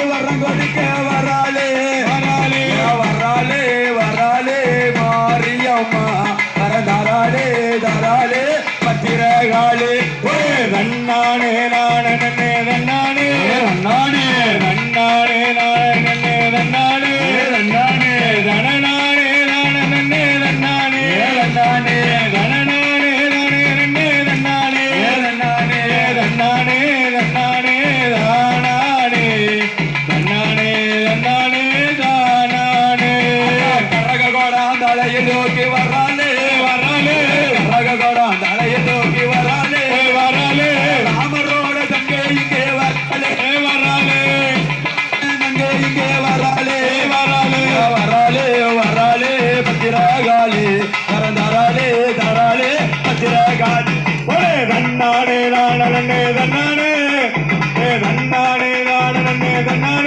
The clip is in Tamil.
வரம் கொடுக்க வராளே வராளே வராளே வராளே மாரியம்மா தராளே தராளே பத்திரகாளே நன்னானே நானே நன்னானே நன்னானே நன்னானே நானே நன்னானே நன்னானே தனநானே நானே நன்னானே நன்னானே தனநானே நானே நன்னானே நன்னானே நன்னானே நன்னானே தானானே நன்னானே நன்னானே தானானே கரக கோடாந்தலையில் நோக்கி வராளே வராளே கரக கோடாந்தலையில் நோக்கி வராளே வராளே ராமரோட தங்கை இங்கே வரலே வராளே தங்கை இங்கே வராளே வராளே வராளே வராளே பத்திரகாளி தராளே தராளே பத்திரகாளி ஒரே தன்னானே நானே தன்னானே தன்னானே நானே தன்னானே